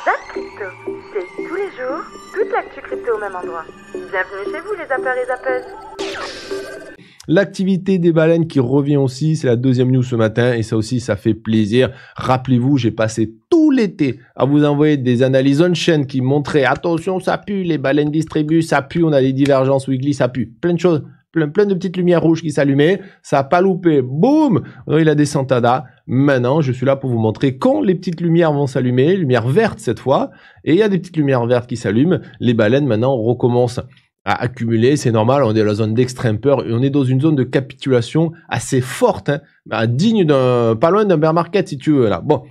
Zap Crypto, c'est tous les jours, toute l'actu crypto au même endroit. Bienvenue chez vous les zappeurs et zappeuses. L'activité des baleines qui revient aussi, c'est la deuxième news ce matin et ça aussi, ça fait plaisir. Rappelez-vous, j'ai passé tout l'été à vous envoyer des analyses on-chain qui montraient attention, ça pue, les baleines distribuent, ça pue, on a des divergences weekly, ça pue, plein de choses. Plein de petites lumières rouges qui s'allumaient, ça n'a pas loupé, boum, il a des Santada. Maintenant, je suis là pour vous montrer quand les petites lumières vont s'allumer, lumière verte cette fois, et il y a des petites lumières vertes qui s'allument. Les baleines maintenant recommencent à accumuler, c'est normal, on est dans la zone d'extrême peur et on est dans une zone de capitulation assez forte, digne pas loin d'un bear market si tu veux là. Bon.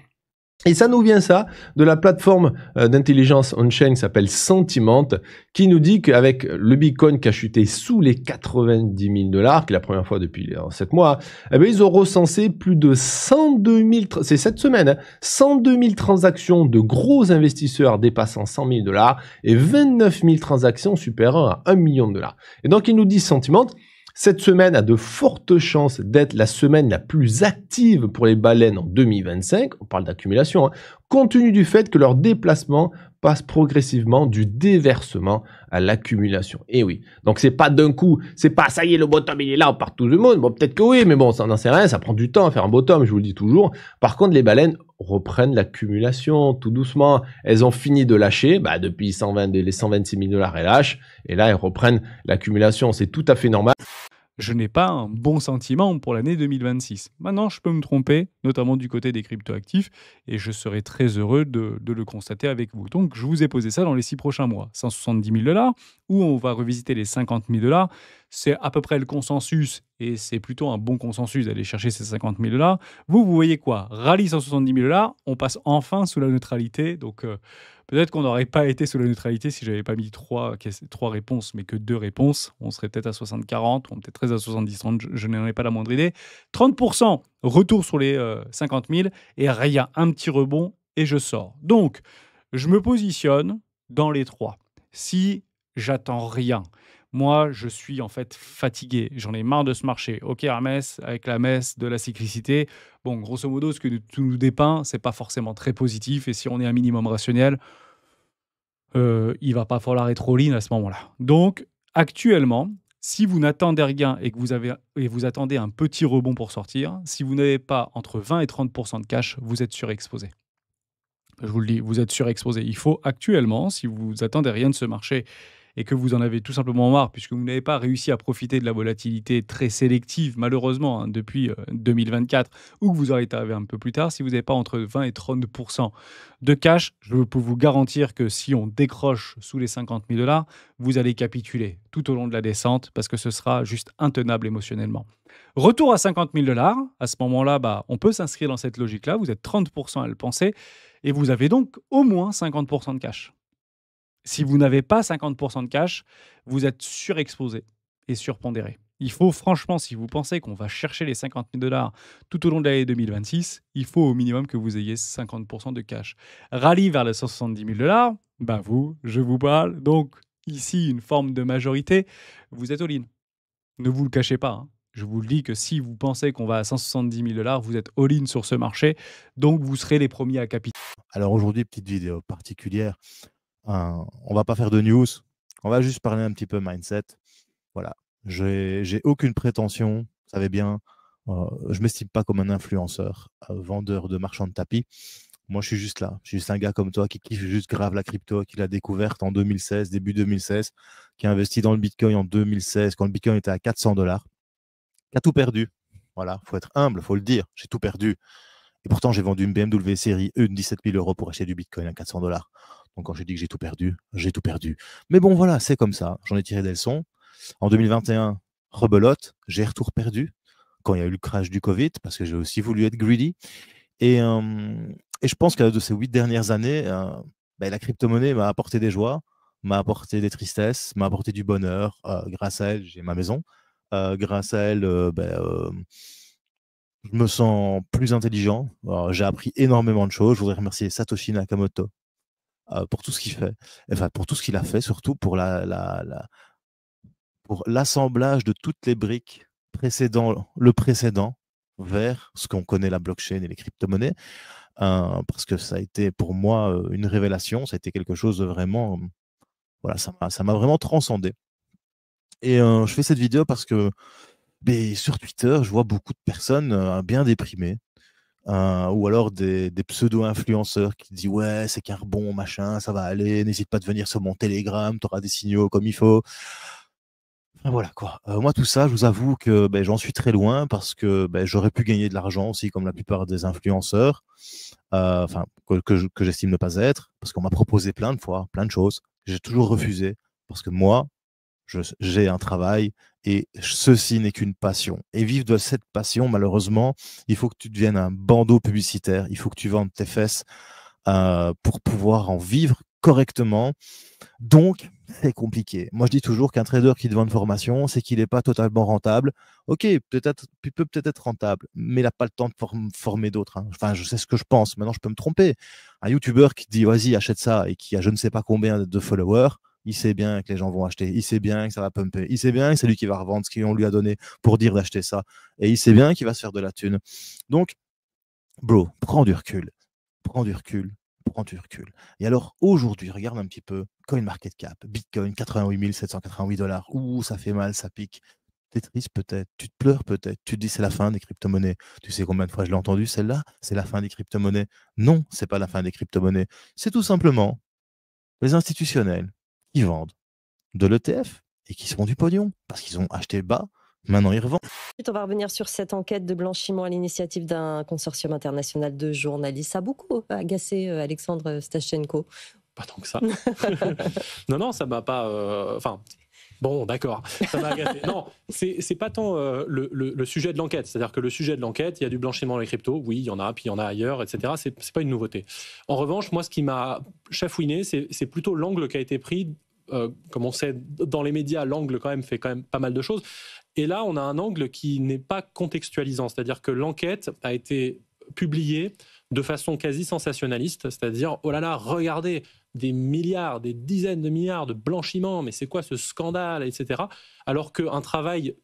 Et ça nous vient de la plateforme d'intelligence on-chain qui s'appelle Sentiment, qui nous dit qu'avec le Bitcoin qui a chuté sous les 90 000 $, qui est la première fois depuis 7 mois, eh bien, ils ont recensé plus de 102 000, c'est cette semaine, 102 000 transactions de gros investisseurs dépassant 100 000 $ et 29 000 transactions supérieures à 1 million de $. Et donc, il nous dit Sentiment, cette semaine a de fortes chances d'être la semaine la plus active pour les baleines en 2025, on parle d'accumulation, compte tenu du fait que leur déplacement passe progressivement du déversement à l'accumulation. Et oui, donc c'est pas d'un coup, c'est pas ça y est, le bottom il est là, on part tout le monde, bon peut-être que oui, mais bon, ça n'en sait rien, ça prend du temps à faire un bottom, je vous le dis toujours. Par contre, les baleines reprennent l'accumulation tout doucement, elles ont fini de lâcher, depuis les 126 000 $, elles lâchent, et là elles reprennent l'accumulation, c'est tout à fait normal. Je n'ai pas un bon sentiment pour l'année 2026. Maintenant, je peux me tromper, notamment du côté des cryptoactifs, et je serai très heureux de le constater avec vous. Donc, je vous ai posé ça dans les 6 prochains mois. 170 000 $, où on va revisiter les 50 000 $. C'est à peu près le consensus, et c'est plutôt un bon consensus d'aller chercher ces 50 000 $. Vous voyez quoi? Rallye 170 000 $, on passe enfin sous la neutralité, donc... peut-être qu'on n'aurait pas été sous la neutralité si j'avais pas mis trois réponses, mais que 2 réponses. On serait peut-être à 60-40, ou peut-être 13 à 70-30, je n'en ai pas la moindre idée. 30%, retour sur les 50 000, et rien, un petit rebond, et je sors. Donc, je me positionne dans les 3. Si j'attends rien, moi, je suis en fait fatigué. J'en ai marre de ce marché. Ok, Hermès, avec la messe de la cyclicité. Bon, grosso modo, ce que tout nous dépeint, c'est pas forcément très positif. Et si on est un minimum rationnel, il va pas falloir être all-in à ce moment-là. Donc, actuellement, si vous n'attendez rien et que vous attendez un petit rebond pour sortir, si vous n'avez pas entre 20 et 30% de cash, vous êtes surexposé. Je vous le dis, vous êtes surexposé. Il faut actuellement, si vous attendez rien de ce marché et que vous en avez tout simplement marre, puisque vous n'avez pas réussi à profiter de la volatilité très sélective, malheureusement, depuis 2024, ou que vous aurez été arrivé un peu plus tard, si vous n'avez pas entre 20 et 30% de cash, je peux vous garantir que si on décroche sous les 50 000 $, vous allez capituler tout au long de la descente, parce que ce sera juste intenable émotionnellement. Retour à 50 000 $, à ce moment-là, on peut s'inscrire dans cette logique-là, vous êtes 30% à le penser, et vous avez donc au moins 50% de cash. Si vous n'avez pas 50% de cash, vous êtes surexposé et surpondéré. Il faut franchement, si vous pensez qu'on va chercher les 50 000 $ tout au long de l'année 2026, il faut au minimum que vous ayez 50% de cash. Rallye vers les 170 000 $, je vous parle. Donc ici, une forme de majorité, vous êtes all-in. Ne vous le cachez pas, hein. Je vous le dis que si vous pensez qu'on va à 170 000 $, vous êtes all-in sur ce marché, donc vous serez les premiers à capitaliser. Alors aujourd'hui, petite vidéo particulière. On va pas faire de news, on va juste parler un petit peu mindset. Voilà, j'ai aucune prétention, vous savez bien, je m'estime pas comme un influenceur, vendeur de marchand de tapis. Moi, je suis juste là, je suis juste un gars comme toi qui kiffe juste grave la crypto, qui l'a découverte en 2016, début 2016, qui a investi dans le Bitcoin en 2016, quand le Bitcoin était à 400 $, qui a tout perdu. Voilà, faut être humble, faut le dire, j'ai tout perdu. Et pourtant, j'ai vendu une BMW série E de 17 000 € pour acheter du Bitcoin à 400 $. Donc, quand j'ai dit que j'ai tout perdu, j'ai tout perdu. Mais bon, voilà, c'est comme ça. J'en ai tiré des leçons. En 2021, rebelote, j'ai retour perdu quand il y a eu le crash du Covid, parce que j'ai aussi voulu être greedy. Et je pense que de ces 8 dernières années, la crypto-monnaie m'a apporté des joies, m'a apporté des tristesses, m'a apporté du bonheur. Grâce à elle, j'ai ma maison. Grâce à elle, je me sens plus intelligent. J'ai appris énormément de choses. Je voudrais remercier Satoshi Nakamoto pour tout ce qu'il fait. Enfin, pour tout ce qu'il a fait, surtout pour pour l'assemblage de toutes les briques le précédent vers ce qu'on connaît, la blockchain et les crypto-monnaies. parce que ça a été pour moi une révélation, ça a été quelque chose de vraiment, voilà, ça m'a vraiment transcendé. Et je fais cette vidéo parce que sur Twitter, je vois beaucoup de personnes bien déprimées, ou alors des pseudo-influenceurs qui disent ouais, c'est qu'un rebond, machin, ça va aller, n'hésite pas de venir sur mon Telegram, tu auras des signaux comme il faut. Enfin, voilà quoi. Moi, tout ça, je vous avoue que j'en suis très loin parce que j'aurais pu gagner de l'argent aussi, comme la plupart des influenceurs, enfin, que j'estime ne pas être, parce qu'on m'a proposé plein de fois, plein de choses. J'ai toujours refusé parce que moi, j'ai un travail et ceci n'est qu'une passion. Et vivre de cette passion, malheureusement, il faut que tu deviennes un bandeau publicitaire, il faut que tu vendes tes fesses pour pouvoir en vivre correctement. Donc, c'est compliqué. Moi, je dis toujours qu'un trader qui te vend une formation, c'est qu'il n'est pas totalement rentable. Ok, peut-être, il peut peut-être être rentable, mais il n'a pas le temps de former d'autres. Hein. Enfin, je sais ce que je pense. Maintenant, je peux me tromper. Un YouTuber qui dit, vas-y, achète ça et qui a je ne sais pas combien de followers, il sait bien que les gens vont acheter. Il sait bien que ça va pumper. Il sait bien que c'est lui qui va revendre ce qu'on lui a donné pour dire d'acheter ça. Et il sait bien qu'il va se faire de la thune. Donc, bro, prends du recul. Prends du recul. Prends du recul. Et alors, aujourd'hui, regarde un petit peu CoinMarketCap, Bitcoin, 88 788 $. Ouh, ça fait mal, ça pique. T'es triste peut-être, tu te pleures peut-être, tu te dis c'est la fin des crypto-monnaies. Tu sais combien de fois je l'ai entendu celle-là? C'est la fin des crypto-monnaies. Non, c'est pas la fin des crypto-monnaies. C'est tout simplement les institutionnels qui vendent de l'ETF et qui se font du pognon parce qu'ils ont acheté bas, maintenant ils revendent. On va revenir sur cette enquête de blanchiment à l'initiative d'un consortium international de journalistes. Ça a beaucoup agacé Alexandre Stachenko. Pas tant que ça. Non, ça m'a pas... Enfin... Bon, d'accord, ça m'a agacé. Non, c'est pas tant le sujet de l'enquête. C'est-à-dire que le sujet de l'enquête, il y a du blanchiment dans les cryptos, oui, il y en a, puis il y en a ailleurs, etc. C'est pas une nouveauté. En revanche, moi, ce qui m'a chafouiné, c'est plutôt l'angle qui a été pris. Comme on sait, dans les médias, l'angle fait quand même pas mal de choses. Et là, on a un angle qui n'est pas contextualisant. C'est-à-dire que l'enquête a été publiée de façon quasi sensationnaliste. C'est-à-dire, oh là là, regardez, des milliards, des dizaines de milliards de blanchiment, mais c'est quoi ce scandale, etc. Alors qu'un travail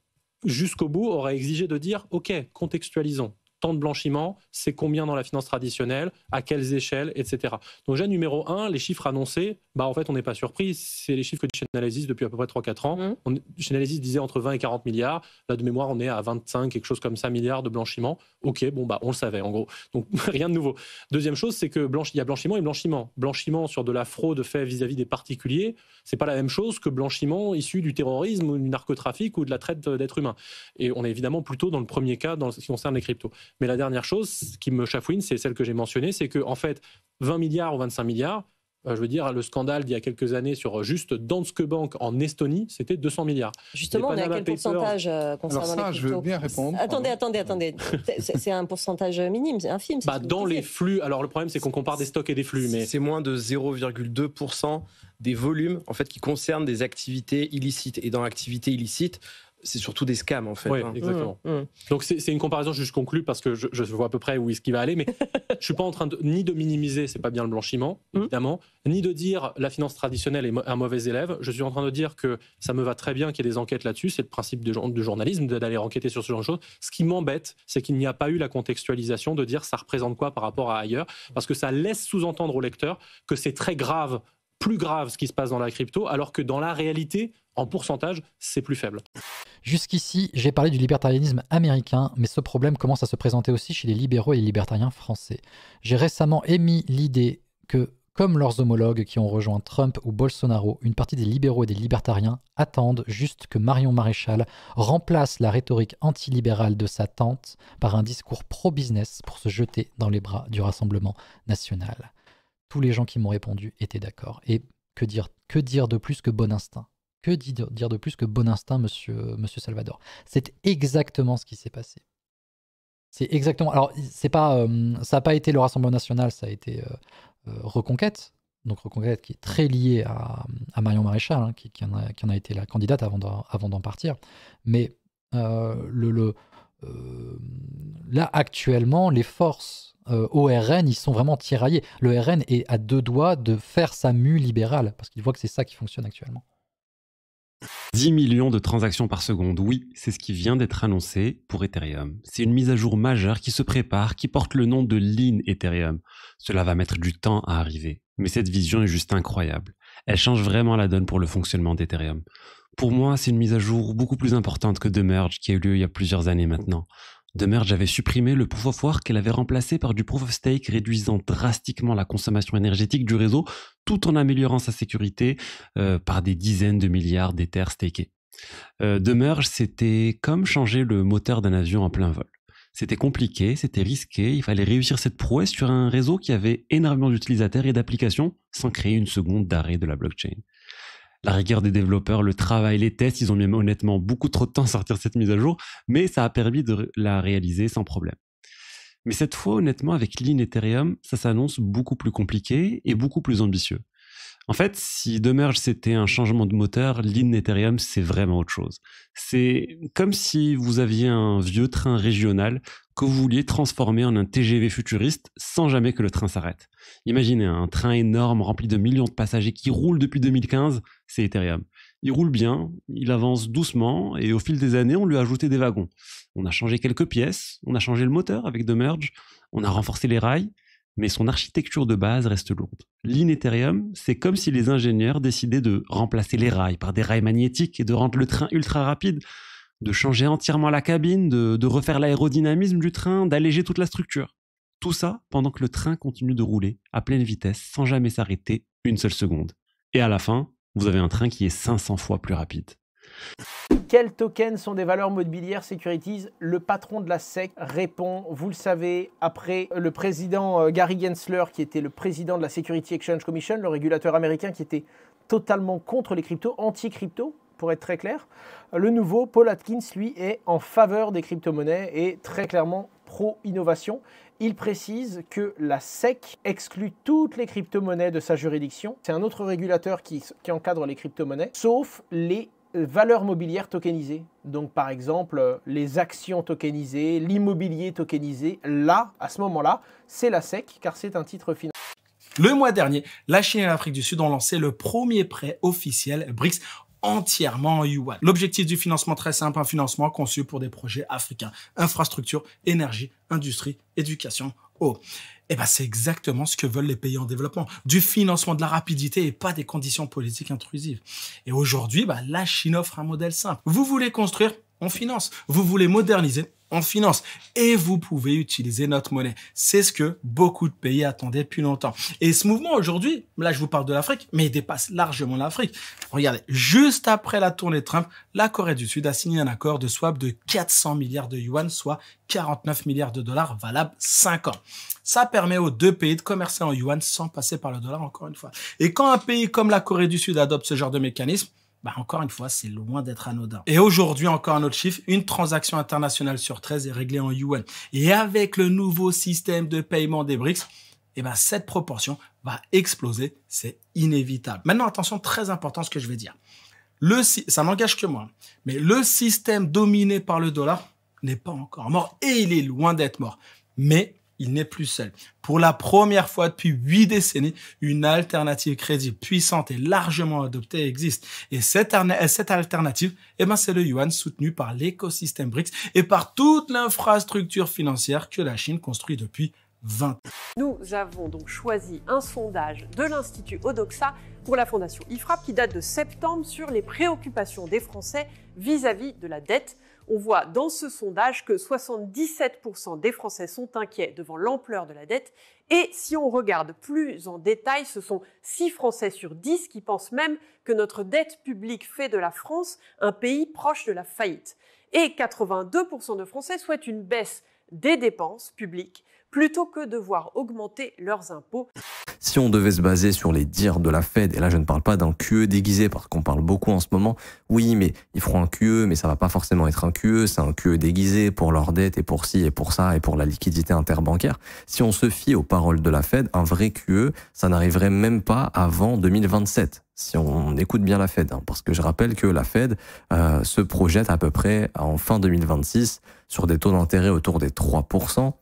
jusqu'au bout aurait exigé de dire, OK, contextualisons. Tant de blanchiment, c'est combien dans la finance traditionnelle, à quelles échelles, etc. Donc, déjà, numéro 1, les chiffres annoncés, en fait, on n'est pas surpris. C'est les chiffres que dit Chainalysis depuis à peu près 3-4 ans. Chainalysis disait entre 20 et 40 milliards. Là, de mémoire, on est à 25, quelque chose comme ça, milliards de blanchiment. OK, on le savait, en gros. Donc, rien de nouveau. Deuxième chose, c'est que il y a blanchiment et blanchiment. Blanchiment sur de la fraude fait vis-à-vis des particuliers, c'est pas la même chose que blanchiment issu du terrorisme ou du narcotrafic ou de la traite d'êtres humains. Et on est évidemment plutôt dans le premier cas, dans ce qui concerne les cryptos. Mais la dernière chose qui me chafouine, c'est celle que j'ai mentionnée, c'est que en fait, 20 milliards ou 25 milliards, je veux dire, le scandale d'il y a quelques années sur juste Danske Bank en Estonie, c'était 200 200 milliards. Justement, on est à quel pourcentage concernant Alors ça, les cryptos? je veux bien répondre. Attendez. C'est un pourcentage minime, c'est infime. Dans les flux, alors le problème, c'est qu'on compare des stocks et des flux. Mais c'est moins de 0,2% des volumes en fait, qui concernent des activités illicites. Et dans l'activité illicite, c'est surtout des scams, en fait. Oui, exactement. Donc, c'est une comparaison juste conclue parce que je vois à peu près où est-ce qu'il va aller, mais je ne suis pas en train ni de minimiser, c'est pas bien le blanchiment, évidemment, ni de dire la finance traditionnelle est un mauvais élève. Je suis en train de dire que ça me va très bien qu'il y ait des enquêtes là-dessus. C'est le principe du journalisme, d'aller enquêter sur ce genre de choses. Ce qui m'embête, c'est qu'il n'y a pas eu la contextualisation de dire ça représente quoi par rapport à ailleurs, parce que ça laisse sous-entendre au lecteur que c'est très grave, plus grave ce qui se passe dans la crypto, alors que dans la réalité, en pourcentage, c'est plus faible. Jusqu'ici, j'ai parlé du libertarianisme américain, mais ce problème commence à se présenter aussi chez les libéraux et les libertariens français. J'ai récemment émis l'idée que, comme leurs homologues qui ont rejoint Trump ou Bolsonaro, une partie des libéraux et des libertariens attendent juste que Marion Maréchal remplace la rhétorique antilibérale de sa tante par un discours pro-business pour se jeter dans les bras du Rassemblement national. Tous les gens qui m'ont répondu étaient d'accord. Et que dire de plus que bon instinct? Que dire de plus que bon instinct, monsieur Salvador? C'est exactement ce qui s'est passé. C'est exactement... Alors, c'est pas, ça n'a pas été le Rassemblement national, ça a été Reconquête. Donc Reconquête qui est très liée à Marion Maréchal, hein, qui en a été la candidate avant d'en partir. Mais là, actuellement, les forces au RN, ils sont vraiment tiraillés. Le RN est à deux doigts de faire sa mue libérale, parce qu'il voit que c'est ça qui fonctionne actuellement. 10 millions de transactions par seconde, oui, c'est ce qui vient d'être annoncé pour Ethereum. C'est une mise à jour majeure qui se prépare, qui porte le nom de Lean Ethereum. Cela va mettre du temps à arriver, mais cette vision est juste incroyable. Elle change vraiment la donne pour le fonctionnement d'Ethereum. Pour moi, c'est une mise à jour beaucoup plus importante que The Merge qui a eu lieu il y a plusieurs années maintenant. The Merge avait supprimé le Proof of Work qu'elle avait remplacé par du Proof of Stake, réduisant drastiquement la consommation énergétique du réseau, tout en améliorant sa sécurité par des dizaines de milliards d'Ethers stakés. The Merge, c'était comme changer le moteur d'un avion en plein vol. C'était compliqué, c'était risqué, il fallait réussir cette prouesse sur un réseau qui avait énormément d'utilisateurs et d'applications sans créer une seconde d'arrêt de la blockchain. La rigueur des développeurs, le travail, les tests, ils ont mis honnêtement beaucoup trop de temps à sortir cette mise à jour, mais ça a permis de la réaliser sans problème. Mais cette fois, honnêtement, avec Lean Ethereum, ça s'annonce beaucoup plus compliqué et beaucoup plus ambitieux. En fait, si The Merge c'était un changement de moteur, Lean Ethereum c'est vraiment autre chose. C'est comme si vous aviez un vieux train régional que vous vouliez transformer en un TGV futuriste sans jamais que le train s'arrête. Imaginez un train énorme rempli de millions de passagers qui roule depuis 2015, c'est Ethereum. Il roule bien, il avance doucement et au fil des années on lui a ajouté des wagons. On a changé quelques pièces, on a changé le moteur avec The Merge, on a renforcé les rails, mais son architecture de base reste lourde. Lean Ethereum, c'est comme si les ingénieurs décidaient de remplacer les rails par des rails magnétiques et de rendre le train ultra rapide, de changer entièrement la cabine, de refaire l'aérodynamisme du train, d'alléger toute la structure. Tout ça pendant que le train continue de rouler à pleine vitesse sans jamais s'arrêter une seule seconde. Et à la fin, vous avez un train qui est 500 fois plus rapide. Quels tokens sont des valeurs mobilières securities? Le patron de la SEC répond, vous le savez, après le président Gary Gensler, qui était le président de la Security Exchange Commission, le régulateur américain qui était totalement contre les cryptos, anti-crypto, pour être très clair. Le nouveau, Paul Atkins, lui, est en faveur des crypto-monnaies et très clairement pro-innovation. Il précise que la SEC exclut toutes les crypto-monnaies de sa juridiction. C'est un autre régulateur qui encadre les crypto-monnaies, sauf les valeurs mobilières tokenisées. Donc par exemple, les actions tokenisées, l'immobilier tokenisé. Là, à ce moment-là, c'est la SEC, car c'est un titre financier. Le mois dernier, la Chine et l'Afrique du Sud ont lancé le premier prêt officiel BRICS entièrement en yuan. L'objectif du financement très simple, un financement conçu pour des projets africains, infrastructure, énergie, industrie, éducation, eau. Et ben c'est exactement ce que veulent les pays en développement. Du financement, de la rapidité et pas des conditions politiques intrusives. Et aujourd'hui, la Chine offre un modèle simple. Vous voulez construire, on finance. Vous voulez moderniser, on finance. Et vous pouvez utiliser notre monnaie. C'est ce que beaucoup de pays attendaient depuis longtemps. Et ce mouvement aujourd'hui, là je vous parle de l'Afrique, mais il dépasse largement l'Afrique. Regardez, juste après la tournée de Trump, la Corée du Sud a signé un accord de swap de 400 milliards de yuan, soit 49 milliards de dollars, valable 5 ans. Ça permet aux deux pays de commercer en yuan sans passer par le dollar, encore une fois. Et quand un pays comme la Corée du Sud adopte ce genre de mécanisme, encore une fois, c'est loin d'être anodin. Et aujourd'hui, encore un autre chiffre, une transaction internationale sur 13 est réglée en yuan. Et avec le nouveau système de paiement des BRICS, cette proportion va exploser, c'est inévitable. Maintenant, attention, très important ce que je vais dire. Ça n'engage que moi, mais le système dominé par le dollar n'est pas encore mort et il est loin d'être mort. Mais il n'est plus seul. Pour la première fois depuis 8 décennies, une alternative crédible, puissante et largement adoptée existe. Et cette alternative, c'est le yuan soutenu par l'écosystème BRICS et par toute l'infrastructure financière que la Chine construit depuis 20 ans. Nous avons donc choisi un sondage de l'Institut Odoxa pour la Fondation IFRAP qui date de septembre sur les préoccupations des Français vis-à-vis de la dette. On voit dans ce sondage que 77% des Français sont inquiets devant l'ampleur de la dette. Et si on regarde plus en détail, ce sont 6 Français sur 10 qui pensent même que notre dette publique fait de la France un pays proche de la faillite. Et 82% de Français souhaitent une baisse des dépenses publiques plutôt que de voir augmenter leurs impôts. Si on devait se baser sur les dires de la Fed, et là je ne parle pas d'un QE déguisé parce qu'on parle beaucoup en ce moment, oui mais ils feront un QE mais ça va pas forcément être un QE, c'est un QE déguisé pour leur dette et pour ci et pour ça et pour la liquidité interbancaire. Si on se fie aux paroles de la Fed, un vrai QE, ça n'arriverait même pas avant 2027. Si on écoute bien la Fed, parce que je rappelle que la Fed se projette à peu près en fin 2026 sur des taux d'intérêt autour des 3%,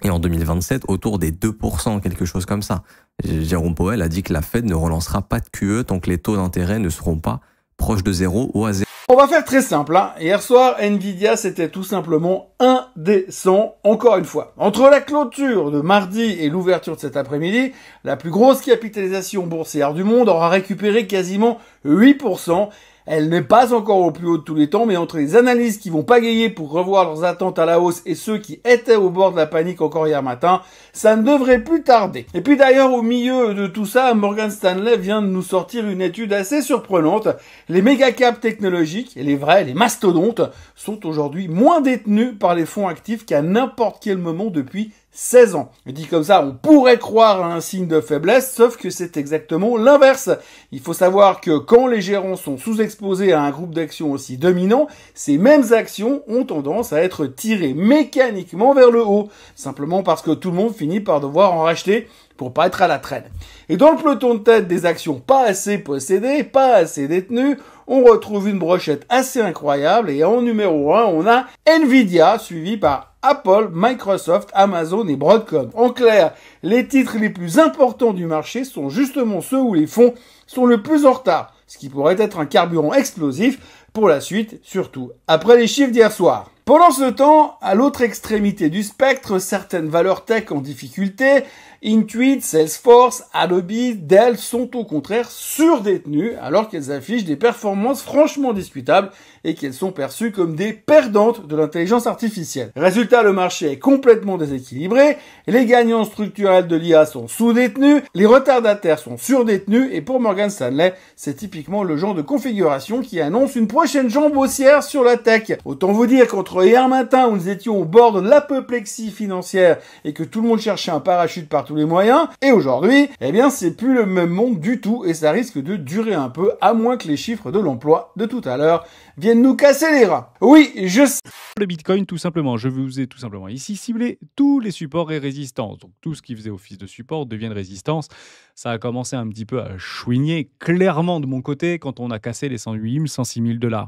et en 2027 autour des 2%, quelque chose comme ça. Jérôme Powell a dit que la Fed ne relancera pas de QE tant que les taux d'intérêt ne seront pas proche de 0 ou à 0. On va faire très simple, hein. Hier soir, Nvidia, c'était tout simplement indécent, encore une fois. Entre la clôture de mardi et l'ouverture de cet après-midi, la plus grosse capitalisation boursière du monde aura récupéré quasiment 8%. Elle n'est pas encore au plus haut de tous les temps, mais entre les analystes qui vont pagayer pour revoir leurs attentes à la hausse et ceux qui étaient au bord de la panique encore hier matin, ça ne devrait plus tarder. Et puis d'ailleurs, au milieu de tout ça, Morgan Stanley vient de nous sortir une étude assez surprenante. Les méga-caps technologiques, et les vrais, les mastodontes, sont aujourd'hui moins détenus par les fonds actifs qu'à n'importe quel moment depuis 16 ans. Dit comme ça, on pourrait croire à un signe de faiblesse, sauf que c'est exactement l'inverse. Il faut savoir que quand les gérants sont sous-exposés à un groupe d'actions aussi dominant, ces mêmes actions ont tendance à être tirées mécaniquement vers le haut, simplement parce que tout le monde finit par devoir en racheter pour pas être à la traîne. Et dans le peloton de tête des actions pas assez possédées, pas assez détenues, on retrouve une brochette assez incroyable et en numéro 1, on a Nvidia, suivi par Apple, Microsoft, Amazon et Broadcom. En clair, les titres les plus importants du marché sont justement ceux où les fonds sont le plus en retard, ce qui pourrait être un carburant explosif pour la suite, surtout après les chiffres d'hier soir. Pendant ce temps, à l'autre extrémité du spectre, certaines valeurs tech en difficulté, Intuit, Salesforce, Adobe, Dell sont au contraire surdétenues alors qu'elles affichent des performances franchement discutables et qu'elles sont perçues comme des perdantes de l'intelligence artificielle. Résultat, le marché est complètement déséquilibré, les gagnants structurels de l'IA sont sous-détenus, les retardataires sont surdétenus et pour Morgan Stanley, c'est typiquement le genre de configuration qui annonce une prochaine jambe haussière sur la tech. Autant vous dire qu'entre hier matin où nous étions au bord de l'apoplexie financière et que tout le monde cherchait un parachute par tous les moyens, et aujourd'hui, eh bien c'est plus le même monde du tout et ça risque de durer un peu à moins que les chiffres de l'emploi de tout à l'heure viennent nous casser les reins. Oui, je sais. Le Bitcoin, tout simplement, je vous ai tout simplement ici ciblé tous les supports et résistances. Donc tout ce qui faisait office de support devient de résistance. Ça a commencé un petit peu à chouigner clairement de mon côté quand on a cassé les 108 000, 106 000 $.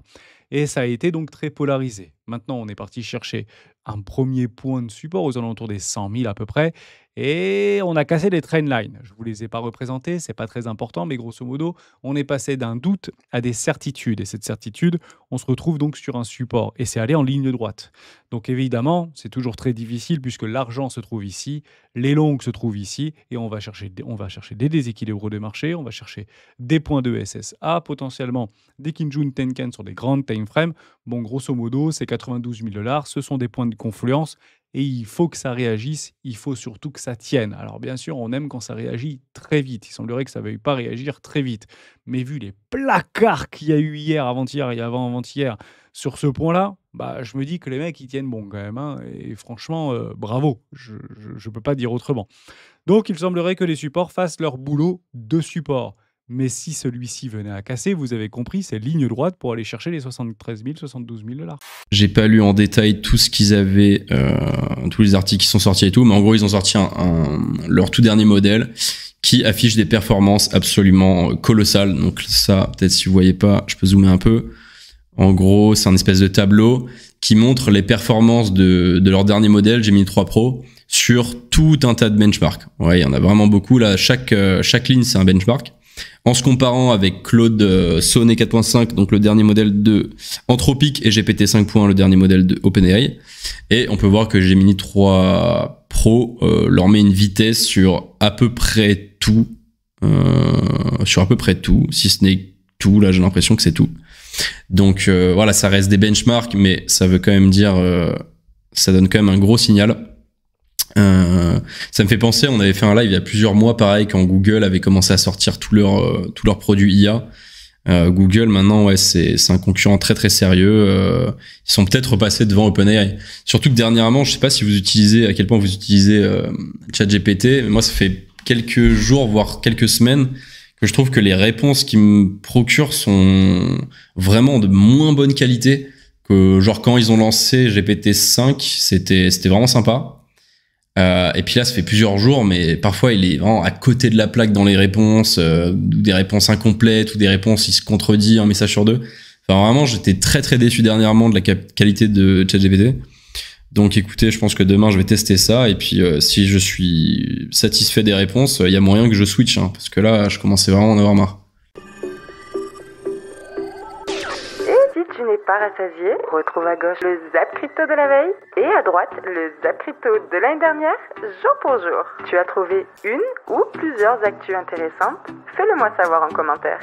Et ça a été donc très polarisé. Maintenant, on est parti chercher un premier point de support aux alentours des 100 000 à peu près. Et on a cassé les trendlines. Je ne vous les ai pas représentés, c'est pas très important, mais grosso modo, on est passé d'un doute à des certitudes. Et cette certitude, on se retrouve donc sur un support. Et c'est allé en ligne droite. Donc évidemment, c'est toujours très difficile puisque l'argent se trouve ici, les longues se trouvent ici, et on va chercher des déséquilibres de marché, on va chercher des points de SSA, potentiellement des Kijun Tenkan sur des grandes time frames. Bon, grosso modo, c'est 92 000 $, ce sont des points de confluence. Et il faut que ça réagisse, il faut surtout que ça tienne. Alors bien sûr, on aime quand ça réagit très vite. Il semblerait que ça ne veuille pas réagir très vite. Mais vu les placards qu'il y a eu hier, avant-hier et avant-avant-hier sur ce point-là, bah, je me dis que les mecs, ils tiennent bon quand même. Hein, et franchement, bravo. Je ne peux pas dire autrement. Donc il semblerait que les supports fassent leur boulot de support. Mais si celui-ci venait à casser, vous avez compris, c'est ligne droite pour aller chercher les 73 000, 72 000 $. J'ai pas lu en détail tout ce qu'ils avaient, tous les articles qui sont sortis et tout, mais en gros, ils ont sorti leur tout dernier modèle qui affiche des performances absolument colossales. Donc ça, peut-être si vous voyez pas, je peux zoomer un peu. En gros, c'est un espèce de tableau qui montre les performances de leur dernier modèle, Gemini 3 Pro, sur tout un tas de benchmarks. Ouais, il y en a vraiment beaucoup. Là, chaque ligne, c'est un benchmark. En se comparant avec Claude Sonnet 4.5, donc le dernier modèle de Anthropic, et GPT 5.1, le dernier modèle de OpenAI. Et on peut voir que Gemini 3 Pro leur met une vitesse sur à peu près tout. Si ce n'est tout, là j'ai l'impression que c'est tout. Donc voilà, ça reste des benchmarks, mais ça veut quand même dire... ça donne quand même un gros signal. Ça me fait penser, on avait fait un live il y a plusieurs mois, pareil, quand Google avait commencé à sortir tous leurs produits IA. Google, maintenant, ouais, c'est un concurrent très très sérieux. Ils sont peut-être repassés devant OpenAI. Surtout que dernièrement, je sais pas si vous utilisez, à quel point vous utilisez ChatGPT, mais moi, ça fait quelques jours, voire quelques semaines, que je trouve que les réponses qu'ils me procurent sont vraiment de moins bonne qualité que, genre, quand ils ont lancé GPT-5, c'était vraiment sympa. Et puis là, ça fait plusieurs jours, mais parfois il est vraiment à côté de la plaque dans les réponses, des réponses incomplètes ou des réponses il se contredit un message sur deux. Enfin vraiment, j'étais très très déçu dernièrement de la qualité de ChatGPT. Donc écoutez, je pense que demain je vais tester ça et puis si je suis satisfait des réponses, il y a moyen que je switch, hein, parce que là, je commençais vraiment à en avoir marre. tu n'es pas rassasié, retrouve à gauche le Zap Crypto de la veille et à droite le Zap Crypto de l'année dernière, jour pour jour. Tu as trouvé une ou plusieurs actus intéressantes? Fais-le moi savoir en commentaire.